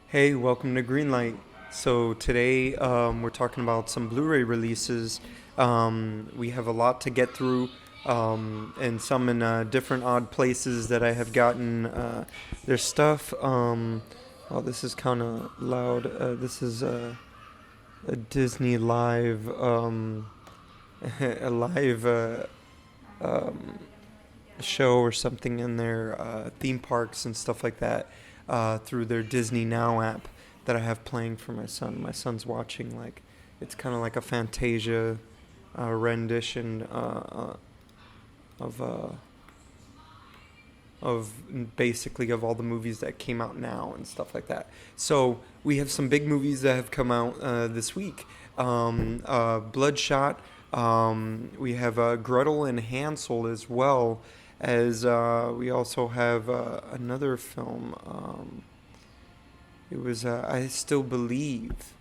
Hey, welcome to Greenlight. So today we're talking about some Blu-ray releases. We have a lot to get through, and some in different odd places that I have gotten their stuff. Oh, this is kind of loud. This is a Disney live, a live um, show or something in their theme parks and stuff like that through their Disney Now app that I have playing for my son. My son's watching it's kind of like a Fantasia rendition of basically of all the movies that came out now and stuff like that. So we have some big movies that have come out this week. Bloodshot. We have Gretel and Hansel as well as we also have another film. It was I Still Believe.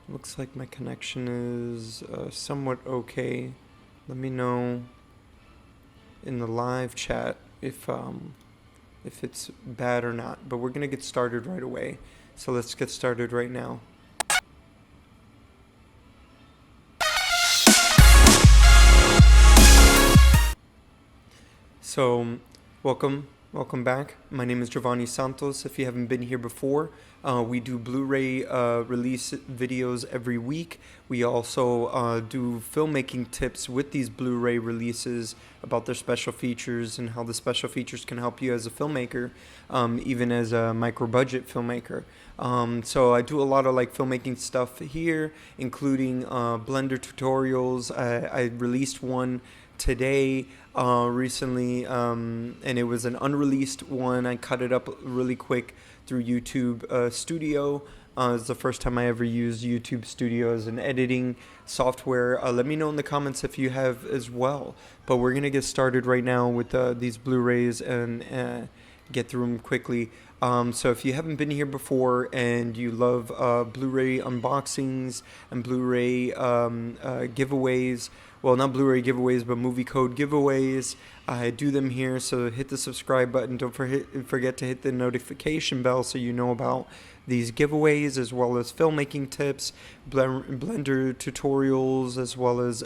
Looks like my connection is somewhat okay. Let me know in the live chat if it's bad or not. But we're gonna get started right away. So let's get started right now. So, welcome back. My name is Jovanni Santos. If you haven't been here before, we do Blu-ray release videos every week. We also do filmmaking tips with these Blu-ray releases about their special features and how the special features can help you as a filmmaker, even as a micro-budget filmmaker. So I do a lot of filmmaking stuff here, including Blender tutorials. I released one today recently, and it was an unreleased one. I cut it up really quick through YouTube Studio. It's the first time I ever used YouTube Studio as an editing software. Let me know in the comments if you have as well. But we're going to get started right now with these Blu-rays and get through them quickly. So if you haven't been here before and you love Blu-ray unboxings and Blu-ray giveaways, well, not Blu-ray giveaways, but movie code giveaways, I do them here. So hit the subscribe button. Don't forget to hit the notification bell so you know about these giveaways, as well as filmmaking tips, Blender tutorials, as well as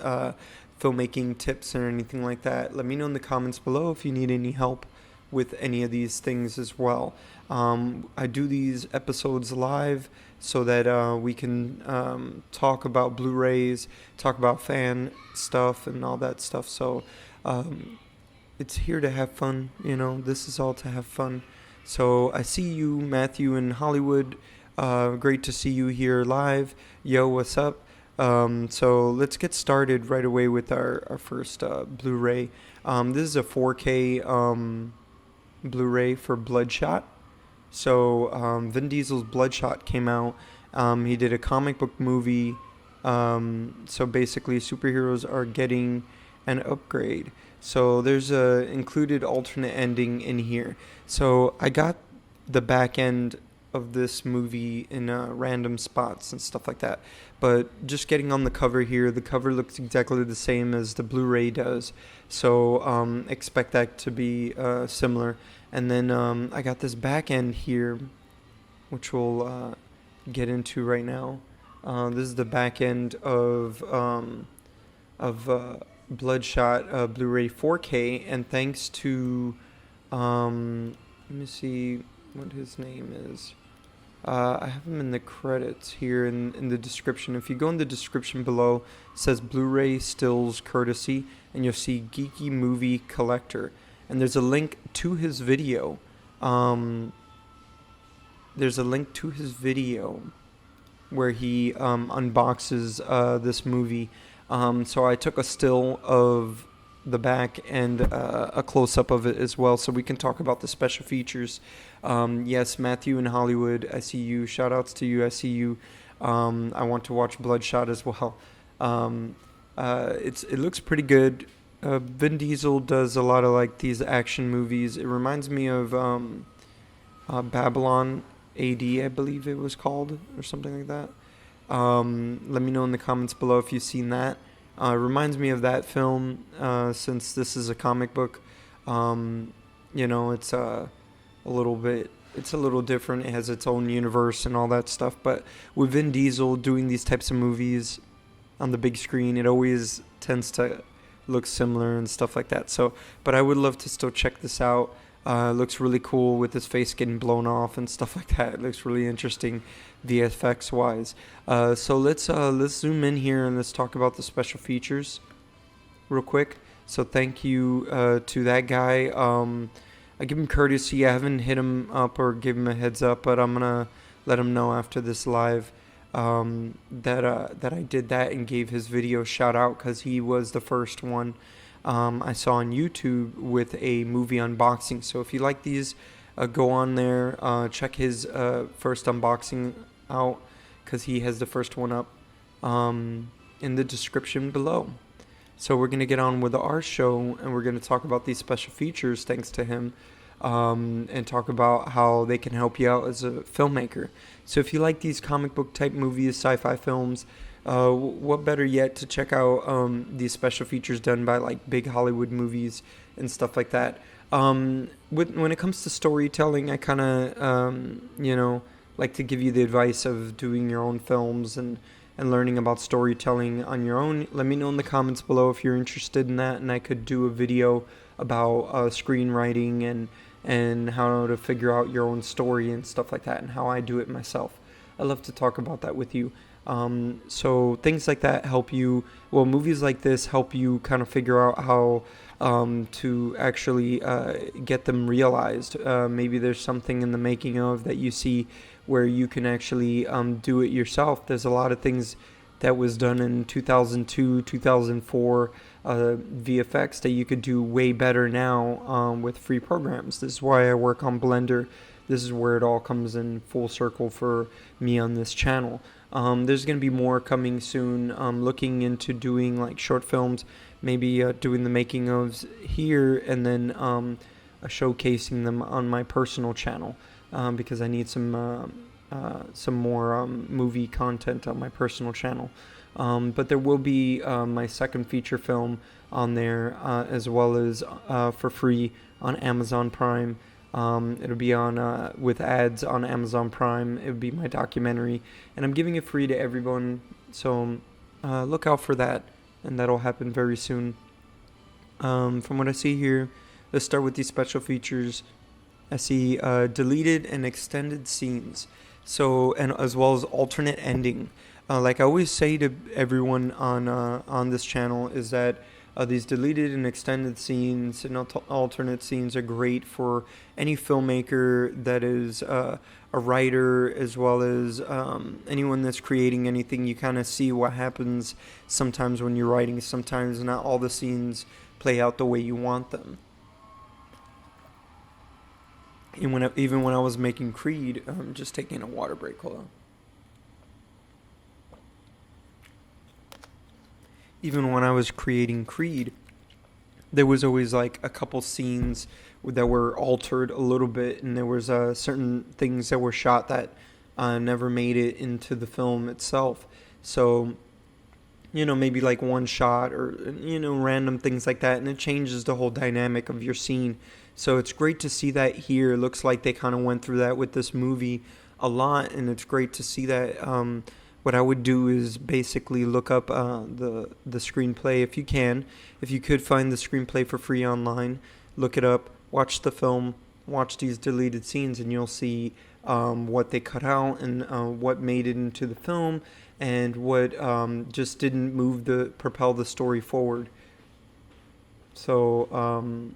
filmmaking tips or anything like that. Let me know in the comments below if you need any help with any of these things as well. I do these episodes live so that we can talk about Blu-rays, talk about fan stuff and all that stuff. So it's here to have fun, this is all to have fun. So I see you, Matthew, in Hollywood. Great to see you here live. Yo, what's up? So let's get started right away with our first Blu-ray. This is a 4K Blu-ray for Bloodshot. So Vin Diesel's Bloodshot came out. He did a comic book movie. So basically superheroes are getting an upgrade. So there's a included alternate ending in here. So I got the back end of this movie in random spots and stuff like that. But just getting on the cover here, the cover looks exactly the same as the Blu-ray does. So expect that to be similar. And then I got this back end here, which we'll get into right now. This is the back end of Bloodshot Blu-ray 4K, and thanks to let me see what his name is. I have him in the credits here in the description. If you go in the description below, it says Blu-ray Stills Courtesy, and you'll see Geeky Movie Collector. And there's a link to his video. There's a link to his video where he unboxes this movie. So I took a still of the back and a close-up of it as well, so we can talk about the special features. Yes, Matthew in Hollywood, I see you. Shout-outs to you, I see you. I want to watch Bloodshot as well. It looks pretty good. Vin Diesel does a lot of these action movies. It reminds me of Babylon AD, I believe it was called, or something like that. Let me know in the comments below if you've seen that. It reminds me of that film, since this is a comic book. It's a little bit it's a little different. It has its own universe and all that stuff. But with Vin Diesel doing these types of movies on the big screen, it always tends to look similar and stuff like that. So, but I would love to still check this out. It looks really cool with his face getting blown off and stuff like that. It looks really interesting, VFX wise. So let's zoom in here and let's talk about the special features real quick. So thank you to that guy. I give him courtesy. I haven't hit him up or give him a heads up, but I'm gonna let him know after this live that I did that and gave his video a shout out, because he was the first one I saw on YouTube with a movie unboxing. So if you like these, go on there, check his first unboxing out, because he has the first one up in the description below. So we're going to get on with our show, and we're going to talk about these special features thanks to him, and talk about how they can help you out as a filmmaker. So if you like these comic book type movies, sci-fi films, what better yet to check out these special features done by like big Hollywood movies and stuff like that. When it comes to storytelling, I kind of, like to give you the advice of doing your own films and learning about storytelling on your own. Let me know in the comments below if you're interested in that, and I could do a video about screenwriting and how to figure out your own story and stuff like that, and how I do it myself. I love to talk about that with you. So things like that help you, movies like this help you kind of figure out how to actually get them realized. Maybe there's something in the making of that you see where you can actually do it yourself. There's a lot of things that was done in 2002, 2004 VFX that you could do way better now with free programs. This is why I work on Blender. This is where it all comes in full circle for me on this channel. There's going to be more coming soon. Looking into doing like short films, maybe doing the making ofs here, and then showcasing them on my personal channel, because I need some more movie content on my personal channel. But there will be my second feature film on there, as well as for free on Amazon Prime. It'll be on with ads on Amazon Prime. It would be my documentary, and I'm giving it free to everyone. So look out for that, and that'll happen very soon. From what I see here, let's start with these special features. I see deleted and extended scenes, so, and as well as alternate ending. Like I always say to everyone on this channel, is that these deleted and extended scenes and alternate scenes are great for any filmmaker that is a writer, as well as anyone that's creating anything. You kind of see what happens sometimes when you're writing. Sometimes not all the scenes play out the way you want them. And even when I was making Creed, I'm just taking a water break. Hold on. Even when I was creating Creed, there was always like a couple scenes that were altered a little bit, and there was certain things that were shot that never made it into the film itself. So, maybe like one shot or, random things like that, and it changes the whole dynamic of your scene. So it's great to see that here. It looks like they kind of went through that with this movie a lot, and it's great to see that. What I would do is basically look up the screenplay if you can. If you could find the screenplay for free online, look it up, watch the film, watch these deleted scenes, and you'll see what they cut out and what made it into the film, and what just didn't propel the story forward. So,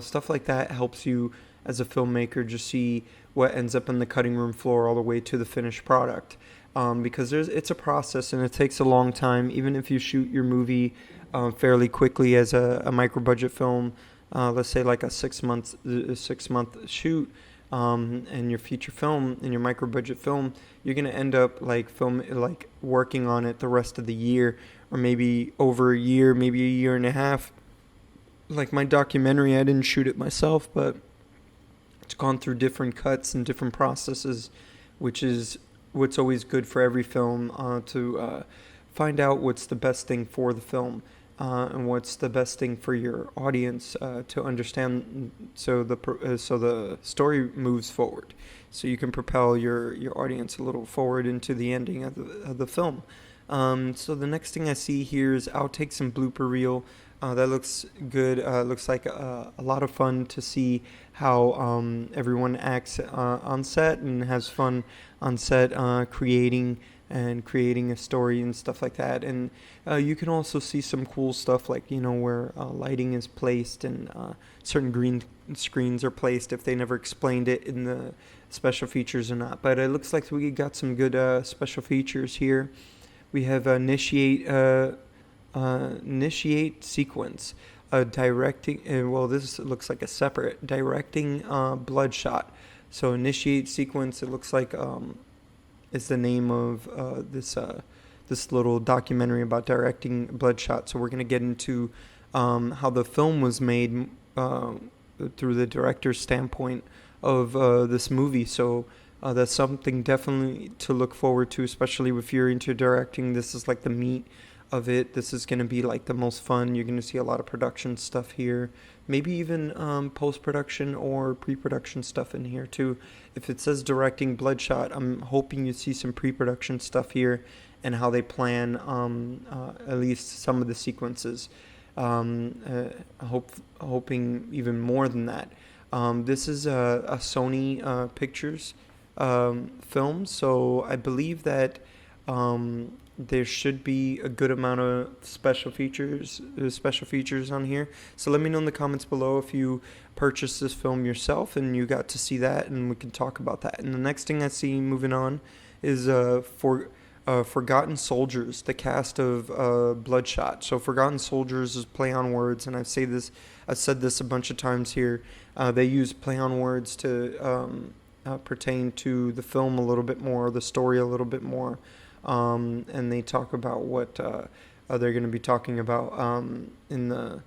stuff like that helps you as a filmmaker just see what ends up on the cutting room floor all the way to the finished product. Because it's a process and it takes a long time. Even if you shoot your movie fairly quickly as a micro budget film, let's say like a 6 month shoot, and your feature film and your micro budget film, you're gonna end up working on it the rest of the year, or maybe over a year, maybe a year and a half. Like my documentary, I didn't shoot it myself, but it's gone through different cuts and different processes, which is what's always good for every film, to find out what's the best thing for the film. and what's the best thing for your audience to understand, so the story moves forward, so you can propel your audience a little forward into the ending of the film. So the next thing I see here is outtakes and blooper reel. That looks good. Looks like a lot of fun to see how everyone acts on set and has fun on set, creating a story and stuff like that. And you can also see some cool stuff, like, where lighting is placed and certain green screens are placed, if they never explained it in the special features or not. But it looks like we got some good special features here. We have initiate sequence, directing. Well, this looks like a separate directing Bloodshot. So initiate sequence. It looks like is the name of this little documentary about directing Bloodshot. So we're gonna get into how the film was made through the director's standpoint of this movie. So that's something definitely to look forward to, especially if you're into directing. This is like the meat of it. This is going to be like the most fun. You're going to see a lot of production stuff here, maybe even post-production or pre-production stuff in here too. If it says directing Bloodshot, I'm hoping you see some pre-production stuff here and how they plan at least some of the sequences. Hoping even more than that. This is a Sony Pictures film, so I believe that there should be a good amount of special features on here. So let me know in the comments below if you purchased this film yourself and you got to see that, and we can talk about that. And the next thing I see moving on is Forgotten Soldiers, the cast of Bloodshot. So Forgotten Soldiers is play on words, and I've said this a bunch of times here. They use play on words to pertain to the film a little bit more, the story a little bit more, and they talk about what they're going to be talking about in the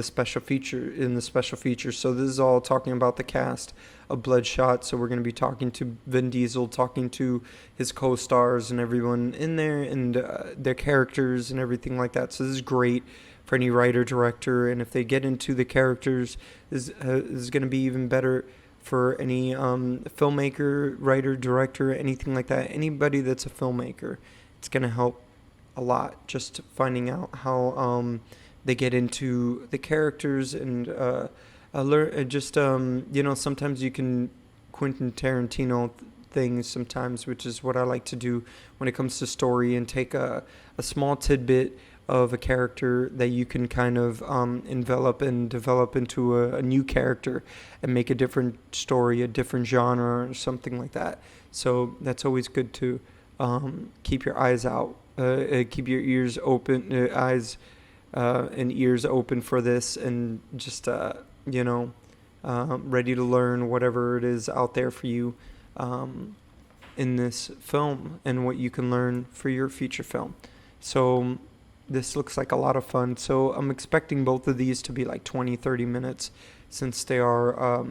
special feature. So this is all talking about the cast of Bloodshot. So we're going to be talking to Vin Diesel, talking to his co-stars and everyone in there, and their characters and everything like that. So this is great for any writer director, and if they get into the characters, this is going to be even better for any filmmaker, writer, director, anything like that. Anybody that's a filmmaker, it's going to help a lot just finding out how they get into the characters and learn. Just sometimes you can Quentin Tarantino things sometimes, which is what I like to do when it comes to story, and take a small tidbit of a character that you can kind of envelop and develop into a new character and make a different story, a different genre, or something like that. So that's always good to keep your eyes out, keep your ears open, eyes and ears open for this, and just ready to learn whatever it is out there for you in this film and what you can learn for your feature film. So this looks like a lot of fun. So I'm expecting both of these to be like 20-30 minutes, since they are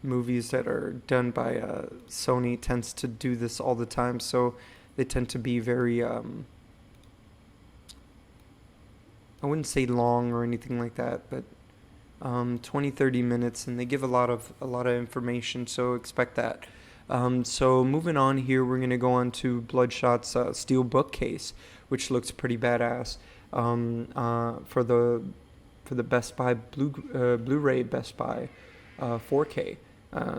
movies that are done by Sony tends to do this all the time. So they tend to be very I wouldn't say long or anything like that, but 20-30 minutes, and they give a lot of information, so expect that. So moving on here, we're going to go on to Bloodshot's steel bookcase, which looks pretty badass for the Best Buy Blu-ray Best Buy 4K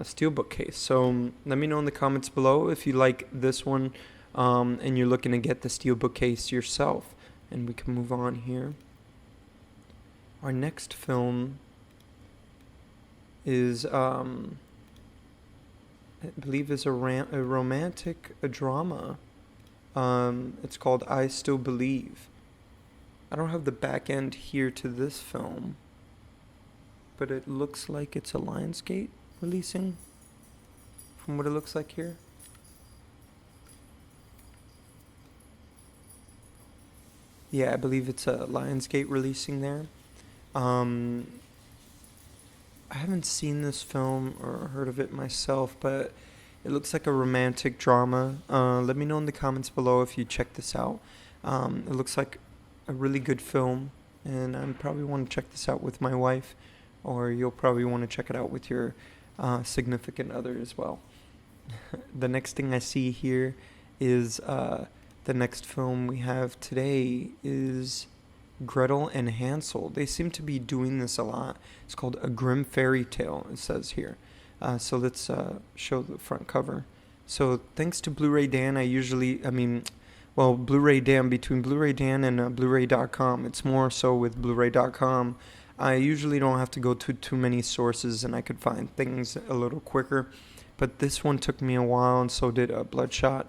steel bookcase. So let me know in the comments below if you like this one and you're looking to get the steel bookcase yourself. And we can move on here. Our next film is I believe is a romantic drama. It's called I Still Believe. I don't have the back end here to this film, but it looks like it's a Lionsgate releasing, from what it looks like here. Yeah, I believe it's a Lionsgate releasing there. I haven't seen this film or heard of it myself, but It looks like a romantic drama. Let me know in the comments below if you check this out. It looks like a really good film, and I probably want to check this out with my wife, or you'll probably want to check it out with your significant other as well. The next thing I see here is the next film we have today is Gretel-Ann Hansel. They seem to be doing this a lot. It's called A Grim Fairy Tale, it says here. So let's show the front cover. So thanks to Blu-ray Dan, Blu-ray Dan, between Blu-ray Dan and Bluray.com, it's more so with Bluray.com. I usually don't have to go to too many sources, and I could find things a little quicker. But this one took me a while, and so did Bloodshot.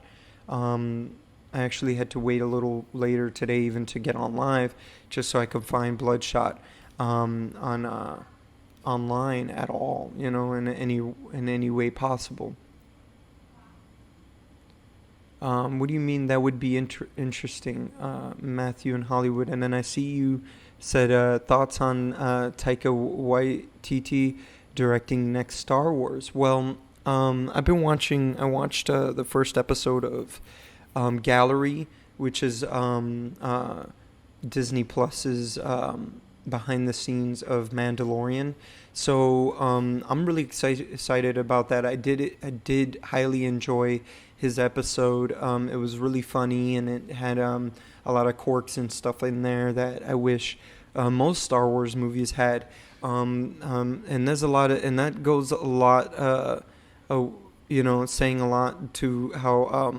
I actually had to wait a little later today even to get on live, just so I could find Bloodshot online at all, in any way possible. What do you mean that would be interesting, Matthew in Hollywood? And then I see you said thoughts on Taika Waititi directing next Star Wars. Well, I watched the first episode of Gallery, which is Disney Plus's behind the scenes of Mandalorian. So I'm really excited about that. I did highly enjoy his episode. It was really funny, and it had a lot of quirks and stuff in there that I wish most Star Wars movies had. And there's a lot of, and that goes a lot, saying a lot to how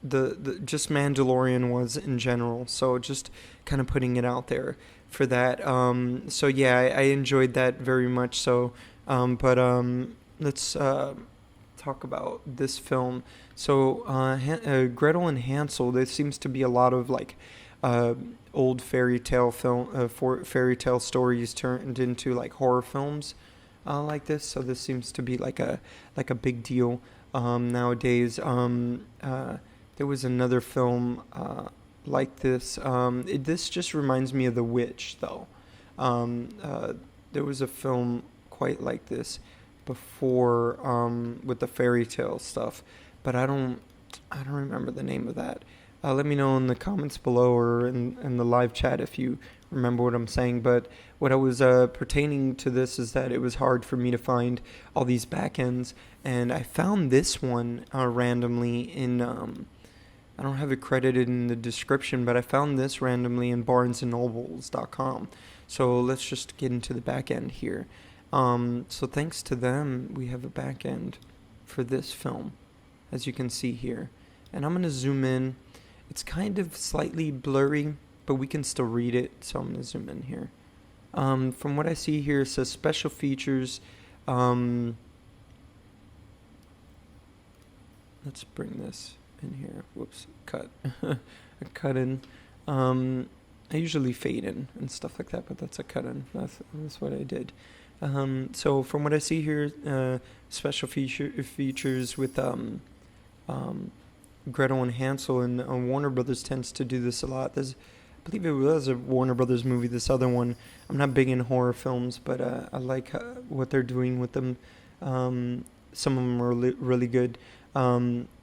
the just Mandalorian was in general. So just kind of putting it out there for that. So yeah, I enjoyed that very much. So, let's talk about this film. So Gretel-Ann Hansel, there seems to be a lot of like old fairy tale fairy tale stories turned into like horror films like this. So this seems to be like a big deal nowadays. There was another film like this. This just reminds me of The Witch, though. There was a film quite like this before with the fairy tale stuff, but I don't remember the name of that. Let me know in the comments below or in the live chat if you remember what I'm saying. But what I was pertaining to this is that it was hard for me to find all these back ends, and I found this one randomly in I don't have it credited in the description, but I found this randomly in amzn.to. So let's just get into the back end here. So thanks to them, we have a back end for this film, as you can see here. And I'm going to zoom in. It's kind of slightly blurry, but we can still read it, so I'm going to zoom in here. From what I see here, it says special features. Let's bring this in here. Whoops, cut. A cut in. I usually fade in and stuff like that, but that's a cut in. That's what I did. So from what I see here, special features with Gretel-Ann Hansel, and Warner Brothers tends to do this a lot. I believe it was a Warner Brothers movie, this other one. I'm not big in horror films, but I like what they're doing with them. Some of them are really good.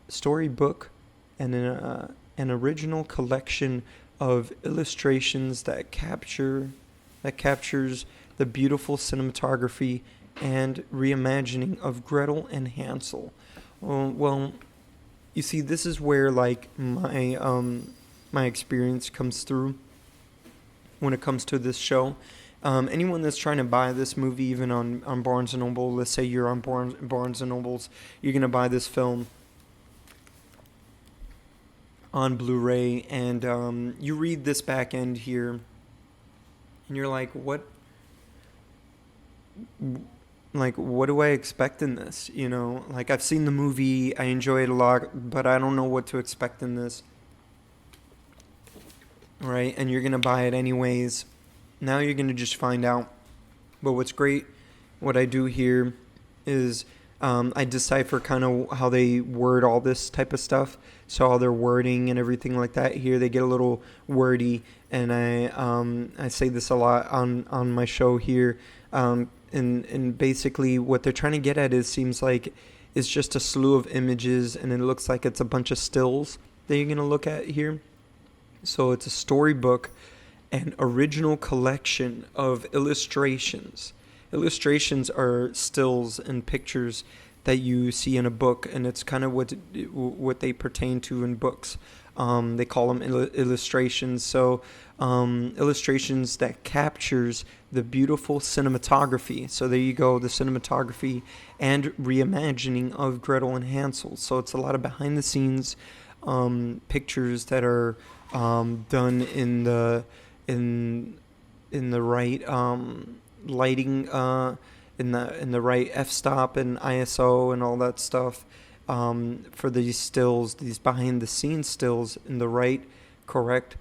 Storybook and an original collection of illustrations that captures the beautiful cinematography and reimagining of Gretel-Ann Hansel. Well, you see, this is where like my experience comes through when it comes to this show. Anyone that's trying to buy this movie, even on Barnes & Noble, let's say you're on Barnes & Noble's, you're going to buy this film on Blu-ray, and you read this back end here, and you're like, what do I expect in this? Like, I've seen the movie, I enjoy it a lot, but I don't know what to expect in this. Right? And you're going to buy it anyways. Now you're going to just find out. But what's great, what I do here is I decipher kind of how they word all this type of stuff. So all their wording and everything like that. Here they get a little wordy and I say this a lot on my show here. And basically what they're trying to get at seems like it's just a slew of images, and it looks like it's a bunch of stills that you're gonna look at here. So it's a storybook, an original collection of illustrations. Illustrations are stills and pictures that you see in a book, and it's kind of what they pertain to in books. They call them illustrations. So illustrations that captures the beautiful cinematography. So there you go, the cinematography and reimagining of Gretel and Hansel. So it's a lot of behind the scenes pictures that are done in the right lighting, in the right f-stop and ISO and all that stuff, for these stills, these behind the scenes stills in the right correct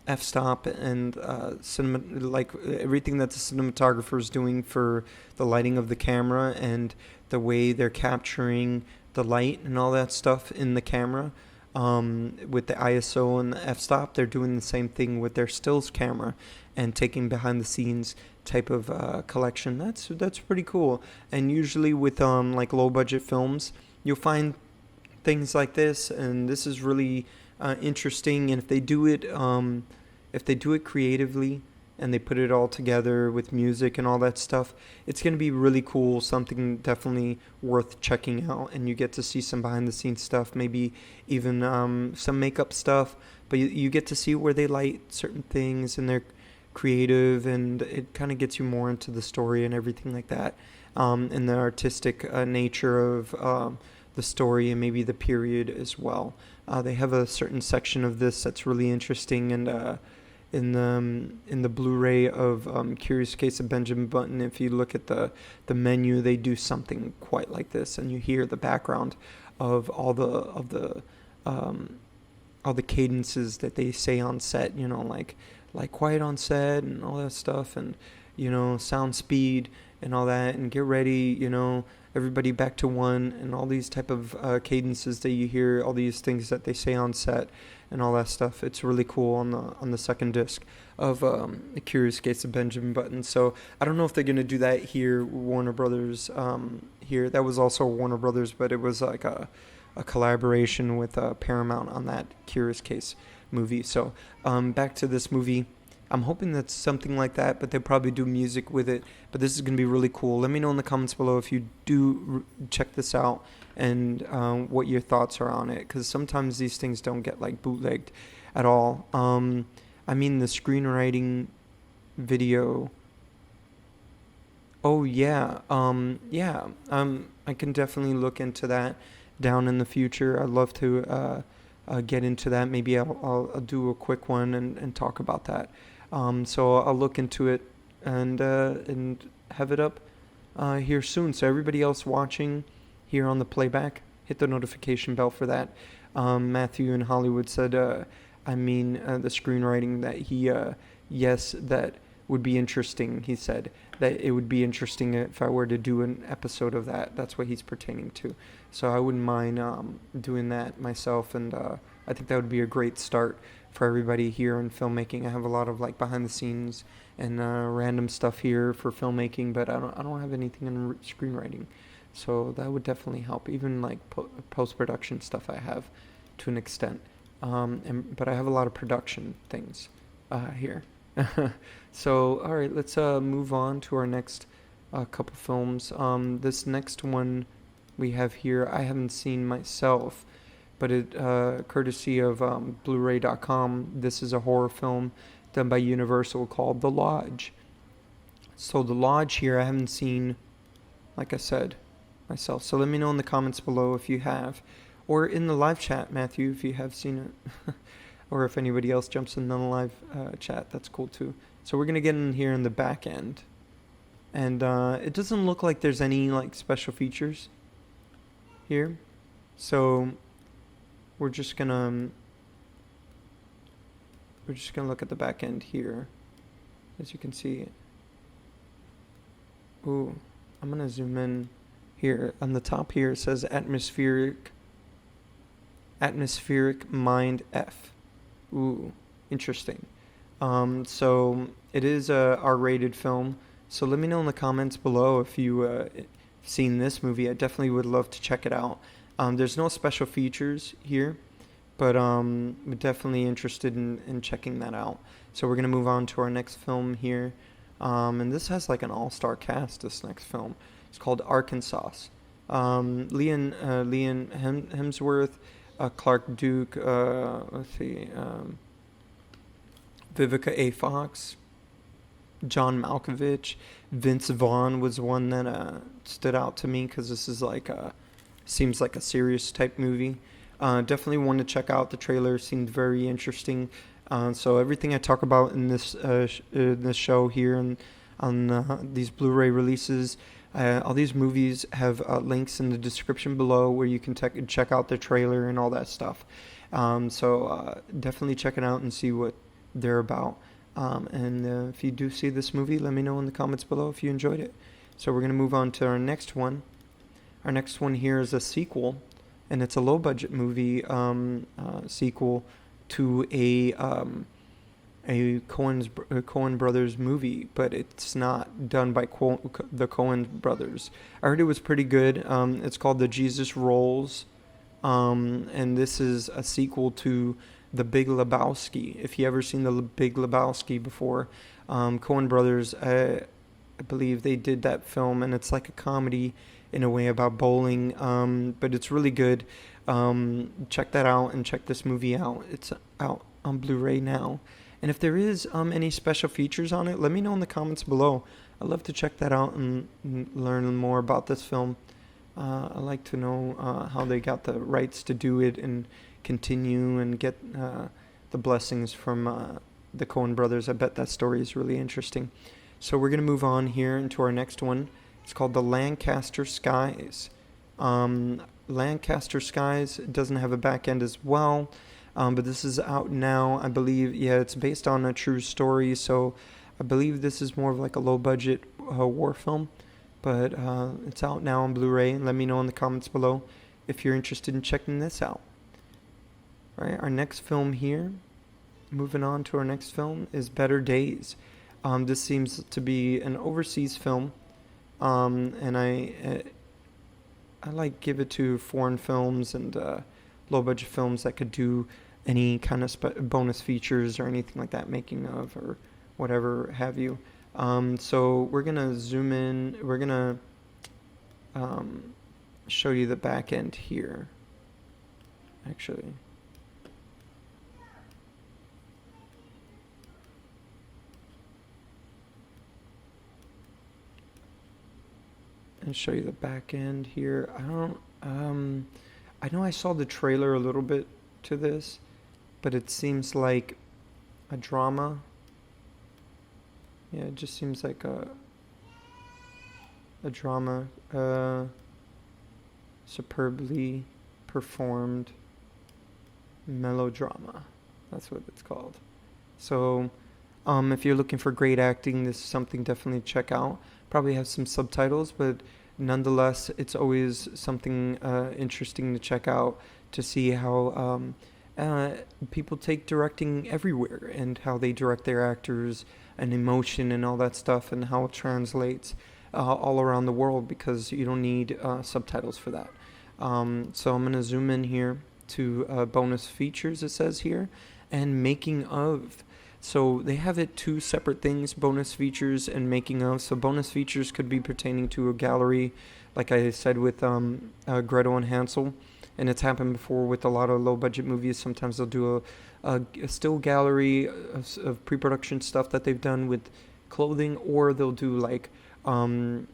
f-stop and cinema, like everything that the cinematographer is doing for the lighting of the camera and the way they're capturing the light and all that stuff in the camera. With the ISO and the f-stop, they're doing the same thing with their stills camera and taking behind the scenes type of collection. That's pretty cool. And usually with like low budget films, you'll find things like this, and this is really interesting. And if they do it creatively and they put it all together with music and all that stuff, it's going to be really cool, something definitely worth checking out. And you get to see some behind the scenes stuff, maybe even some makeup stuff, but you get to see where they light certain things, and they're creative, and it kind of gets you more into the story and everything like that, and the artistic nature of the story and maybe the period as well. They have a certain section of this that's really interesting, and in the Blu-ray of Curious Case of Benjamin Button, if you look at the menu, they do something quite like this, and you hear the background of all the cadences that they say on set, like quiet on set and all that stuff, and sound speed and all that, and get ready, everybody back to one, and all these type of cadences that you hear, all these things that they say on set and all that stuff. It's really cool on the second disc of The Curious Case of Benjamin Button. So I don't know if they're gonna do that here, Warner Brothers. Here, that was also Warner Brothers, but it was like a collaboration with Paramount on that Curious Case movie. So back to this movie. I'm hoping that's something like that, but they'll probably do music with it. But this is going to be really cool. Let me know in the comments below if you do check this out and what your thoughts are on it, because sometimes these things don't get like bootlegged at all. I mean, the screenwriting video. Oh yeah, I can definitely look into that down in the future. I'd love to get into that. Maybe I'll do a quick one and talk about that. So I'll look into it and have it up here soon. So everybody else watching here on the playback, hit the notification bell for that. Matthew in Hollywood said, the screenwriting that he, yes, that would be interesting. He said that it would be interesting if I were to do an episode of that. That's what he's pertaining to. So I wouldn't mind doing that myself, and I think that would be a great start for everybody here in filmmaking. I have a lot of like behind the scenes and random stuff here for filmmaking, but I don't have anything in screenwriting. So that would definitely help. Even like post-production stuff I have to an extent. But I have a lot of production things here. So, all right, let's move on to our next couple films. This next one we have here, I haven't seen myself, but it courtesy of Bluray.com. This is a horror film done by Universal called The Lodge. So The Lodge here, I haven't seen, like I said, myself. So let me know in the comments below if you have, or in the live chat, Matthew, if you have seen it, or if anybody else jumps in the live chat, that's cool too. So we're gonna get in here in the back end, and it doesn't look like there's any like special features here, so we're just gonna look at the back end here, as you can see. Ooh, I'm gonna zoom in here on the top. Here it says atmospheric mind F. Ooh, interesting. So it is a R-rated film. So let me know in the comments below if you seen this movie. I definitely would love to check it out. There's no special features here, but we're definitely interested in checking that out. So we're gonna move on to our next film here, and this has like an all-star cast. This next film, it's called Arkansas. Liam Hemsworth, Clark Duke, let's see, Vivica A. Fox, John Malkovich, Vince Vaughn was one that stood out to me because this is like seems like a serious type movie. Definitely want to check out. The trailer seemed very interesting. So everything I talk about in this show here and on these Blu-ray releases, all these movies have links in the description below where you can check out the trailer and all that stuff. So definitely check it out and see what they're about. And if you do see this movie, let me know in the comments below if you enjoyed it. So we're going to move on to our next one. Our next one here is a sequel, and it's a low-budget movie sequel to a Coen brothers movie, but it's not done by the Coen brothers. I heard it was pretty good. It's called The Jesus Rolls, and this is a sequel to The Big Lebowski. If you ever seen The Big Lebowski before, Coen brothers, I believe they did that film, and it's like a comedy in a way about bowling, but it's really good. Check that out and check this movie out. It's out on Blu-ray now. And if there is any special features on it, let me know in the comments below. I'd love to check that out and learn more about this film. I'd like to know how they got the rights to do it and continue and get the blessings from the Coen brothers. I bet that story is really interesting. So we're going to move on here into our next one. It's called The Lancaster Skies. Lancaster Skies doesn't have a back end as well, but this is out now, I believe. Yeah, it's based on a true story, so I believe this is more of like a low-budget war film, but it's out now on Blu-ray. Let me know in the comments below if you're interested in checking this out. All right, our next film here, moving on to our next film, is Better Days. This seems to be an overseas film, and I like give it to foreign films and low-budget films that could do any kind of bonus features or anything like that, making of or whatever have you. So we're gonna zoom in. We're gonna show you the back end here. Actually. And show you the back end here. I know I saw the trailer a little bit to this, but it seems like a drama. Yeah, it just seems like a drama, superbly performed melodrama. That's what it's called. So, if you're looking for great acting, this is something definitely to check out. Probably have some subtitles, but nonetheless, it's always something interesting to check out to see how people take directing everywhere and how they direct their actors and emotion and all that stuff and how it translates all around the world, because you don't need subtitles for that. So I'm going to zoom in here to bonus features, it says here, and making of. So they have it two separate things, bonus features and making of. So bonus features could be pertaining to a gallery, like I said with Gretel-Ann Hansel, and it's happened before with a lot of low-budget movies. Sometimes they'll do a still gallery of pre-production stuff that they've done with clothing, or they'll do like that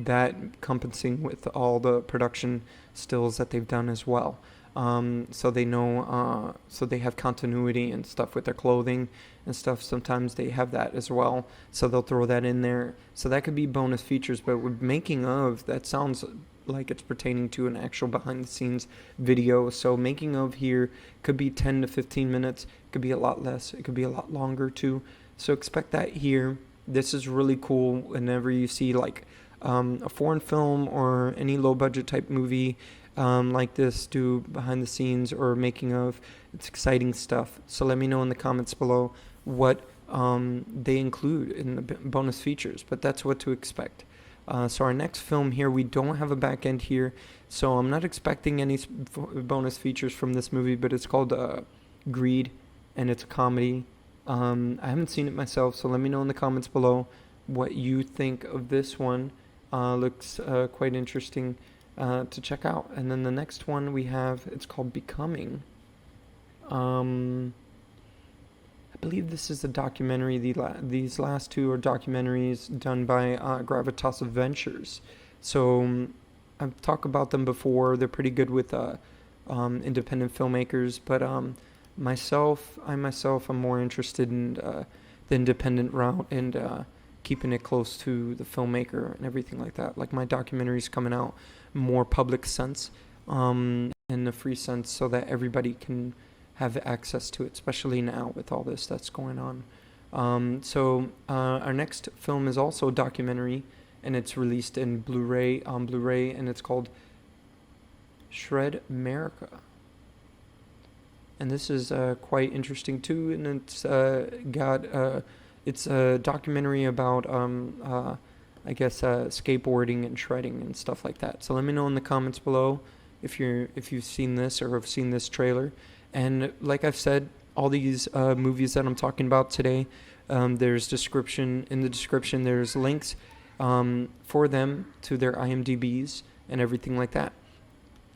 encompassing with all the production stills that they've done as well. So they know, so they have continuity and stuff with their clothing and stuff. Sometimes they have that as well, so they'll throw that in there. So that could be bonus features, but with making of, that sounds like it's pertaining to an actual behind the scenes video. So making of here could be 10 to 15 minutes, it could be a lot less, it could be a lot longer too. So expect that here. This is really cool whenever you see like a foreign film or any low budget type movie like this do behind the scenes or making of. It's exciting stuff. So let me know in the comments below what they include in the bonus features, but that's what to expect. So our next film here, we don't have a back end here, so I'm not expecting any bonus features from this movie, but it's called Greed, and it's a comedy. I haven't seen it myself, so let me know in the comments below what you think of this one. Looks quite interesting to check out. And then the next one we have, it's called Becoming. I believe this is a documentary. These last two are documentaries done by Gravitas Ventures. So I've talked about them before. They're pretty good with independent filmmakers, but I myself am more interested in the independent route and keeping it close to the filmmaker and everything like that. Like my documentaries coming out more public sense, in the free sense, so that everybody can have access to it, especially now with all this that's going on. So our next film is also a documentary, and it's released in Blu-ray, on Blu-ray, and it's called Shred America. And this is quite interesting too, and it's it's a documentary about skateboarding and shredding and stuff like that. So let me know in the comments below if you've seen this or have seen this trailer. And like I've said, all these movies that I'm talking about today, there's description in the description. There's links for them to their IMDb's and everything like that.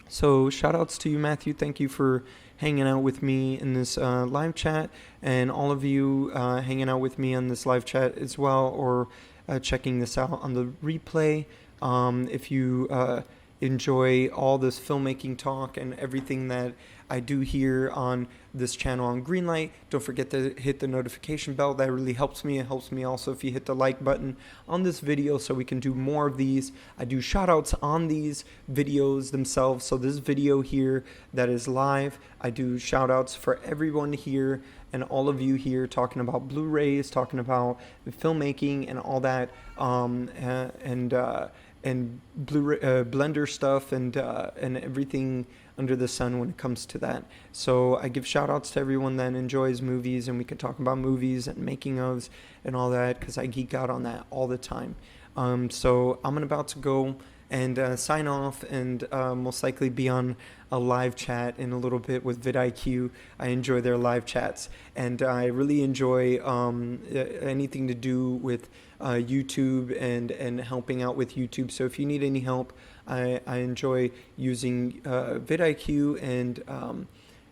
So shout outs to you, Matthew. Thank you for hanging out with me in this live chat, and all of you hanging out with me on this live chat as well, or checking this out on the replay. If you enjoy all this filmmaking talk and everything that I do here on this channel on Greenlight, don't forget to hit the notification bell. That really helps me. It helps me also if you hit the like button on this video so we can do more of these. I do shout outs on these videos themselves. So this video here that is live, I do shout outs for everyone here and all of you here talking about Blu-rays, talking about filmmaking and all that, and Blu-ray, Blender stuff and everything under the sun when it comes to that. So I give shout outs to everyone that enjoys movies, and we can talk about movies and making ofs and all that, because I geek out on that all the time. So I'm about to go and sign off, and most likely be on a live chat in a little bit with vidIQ. I enjoy their live chats, and I really enjoy anything to do with YouTube and helping out with YouTube. So if you need any help, I enjoy using vidIQ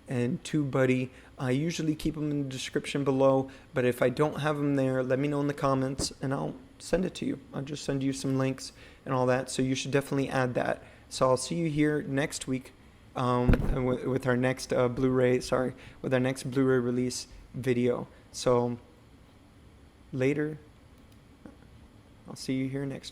and TubeBuddy. I usually keep them in the description below, but if I don't have them there, let me know in the comments and I'll send it to you. I'll just send you some links and all that, so you should definitely add that. So I'll see you here next week with our next Blu-ray release video. So later, I'll see you here next week.